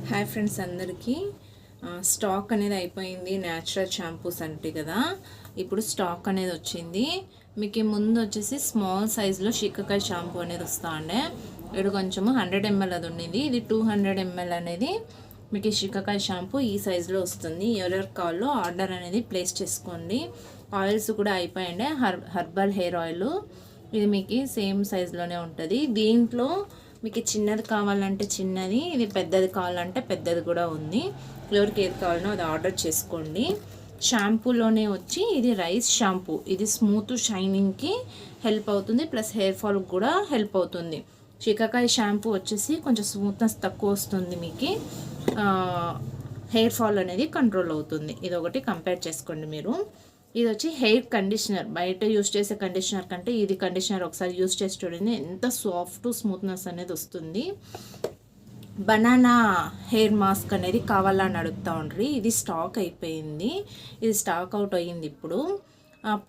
Hi friends అందరికీ stock అనేది అయిపోయింది. న్యాచురల్ షాంపూస్ అంటే కదా, ఇప్పుడు స్టాక్ అనేది వచ్చింది. మీకు ముందు వచ్చేసి స్మాల్ సైజులో షిక్కకాయ షాంపూ అనేది వస్తూ ఉండే. ఇక్కడ కొంచెము 100 ml అది ఉండింది. ఇది 200 ml అనేది మీకు ఈ షిక్కకాయ షాంపూ ఈ సైజులో వస్తుంది. ఎవరెవరు కావాలో ఆర్డర్ అనేది ప్లేస్ చేసుకోండి. ఆయిల్స్ కూడా అయిపోయాయండి. హర్బల్ హెయిర్ ఆయిల్ ఇది మీకు సేమ్ సైజులోనే ఉంటుంది. దీంట్లో మీకు చిన్నది కావాలంటే చిన్నది, ఇది పెద్దది కావాలంటే పెద్దది కూడా ఉంది. ఎవరికి ఏది కావాలనో అది ఆర్డర్ చేసుకోండి. షాంపూలోనే వచ్చి ఇది రైస్ షాంపూ. ఇది స్మూత్ షైనింగ్కి హెల్ప్ అవుతుంది, ప్లస్ హెయిర్ ఫాల్కి కూడా హెల్ప్ అవుతుంది. షికాకాయ షాంపూ వచ్చేసి కొంచెం స్మూత్నెస్ తక్కువ వస్తుంది, మీకు హెయిర్ ఫాల్ అనేది కంట్రోల్ అవుతుంది. ఇది ఒకటి కంపేర్ చేసుకోండి మీరు. ఇది వచ్చి హెయిర్ కండిషనర్. బయట యూస్ చేసే కండిషనర్ కంటే ఇది కండిషనర్ ఒకసారి యూస్ చేసి చూడండి, ఎంత సాఫ్ట్ స్మూత్నెస్ అనేది వస్తుంది. బనానా హెయిర్ మాస్క్ అనేది కావాలని అడుగుతూ ఉండ్రి. ఇది స్టాక్ అయిపోయింది, ఇది స్టాక్ అవుట్ అయ్యింది. ఇప్పుడు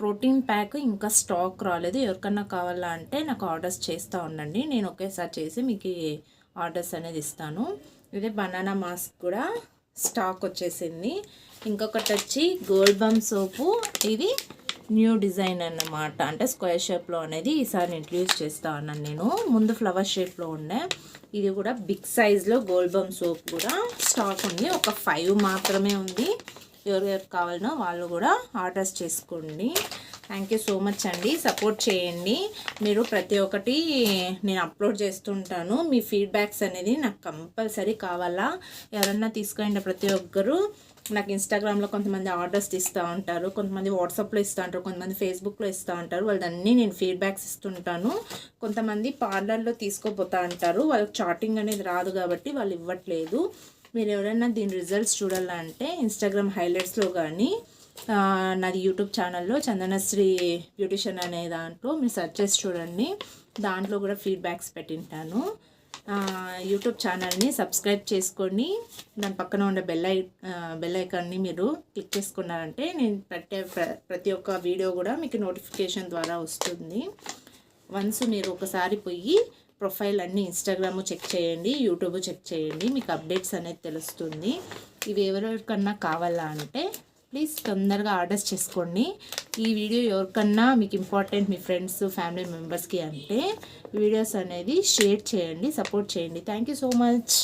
ప్రోటీన్ ప్యాక్ ఇంకా స్టాక్ రాలేదు. ఎవరికన్నా కావాలా అంటే నాకు ఆర్డర్స్ చేస్తూ ఉండండి, నేను ఒకేసారి చేసి మీకు ఆర్డర్స్ అనేది ఇస్తాను. ఇదే బనానా మాస్క్ కూడా స్టాక్ వచ్చేసింది. ఇంకొకటి వచ్చి గోల్డ్ బమ్ సోపు. ఇది న్యూ డిజైన్ అన్నమాట, అంటే స్క్వేర్ షేప్లో అనేది ఈసారి ఇంట్రడ్యూస్ చేస్తా ఉన్నాను నేను. ముందు ఫ్లవర్ షేప్లో ఉండే, ఇది కూడా బిగ్ సైజ్లో గోల్డ్ బమ్ సోప్ కూడా స్టాక్ ఉంది. ఒక 5 మాత్రమే ఉంది. ఎవరెవరు కావాలనో వాళ్ళు కూడా ఆర్డర్స్ చేసుకోండి. థ్యాంక్ యూ సో మచ్ అండి. సపోర్ట్ చేయండి. మీరు ప్రతి ఒక్కటి నేను అప్లోడ్ చేస్తుంటాను. మీ ఫీడ్బ్యాక్స్ అనేది నాకు కంపల్సరీ కావాలా. ఎవరన్నా తీసుకుంటే ప్రతి ఒక్కరు నాకు ఇన్స్టాగ్రామ్లో కొంతమంది ఆర్డర్స్ ఇస్తూ ఉంటారు, కొంతమంది వాట్సాప్లో ఇస్తూ ఉంటారు, కొంతమంది ఫేస్బుక్లో ఇస్తూ ఉంటారు. వాళ్ళన్నీ నేను ఫీడ్బ్యాక్స్ ఇస్తుంటాను. కొంతమంది పార్లర్లో తీసుకోపోతూ ఉంటారు, వాళ్ళకి చాటింగ్ అనేది రాదు కాబట్టి వాళ్ళు ఇవ్వట్లేదు. మీరు ఎవరైనా దీని రిజల్ట్స్ చూడాలంటే ఇన్స్టాగ్రామ్ హైలైట్స్లో కానీ నాది యూట్యూబ్ ఛానల్లో చందనశ్రీ బ్యూటిషియన్ అనే దాంట్లో మీరు సెర్చ్ చేసి చూడండి. దాంట్లో కూడా ఫీడ్బ్యాక్స్ పెట్టింటాను. యూట్యూబ్ ఛానల్ని సబ్స్క్రైబ్ చేసుకొని దాని పక్కన ఉండే బెల్ ఐకాన్ని మీరు క్లిక్ చేసుకున్నారంటే నేను ప్రతి ఒక్క వీడియో కూడా మీకు నోటిఫికేషన్ ద్వారా వస్తుంది. వన్స్ మీరు ఒకసారి పోయి ప్రొఫైల్ అన్నీ ఇన్స్టాగ్రామ్ చెక్ చేయండి, యూట్యూబ్ చెక్ చేయండి, మీకు అప్డేట్స్ అనేది తెలుస్తుంది. ఇవి ఎవరికన్నా కావాలా అంటే ప్లీజ్ తొందరగా ఆర్డర్స్ చేసుకోండి. ఈ వీడియో ఎవరికన్నా మీకు ఇంపార్టెంట్, మీ ఫ్రెండ్స్ ఫ్యామిలీ మెంబర్స్కి అంటే వీడియోస్ అనేది షేర్ చేయండి, సపోర్ట్ చేయండి. Thank you so much.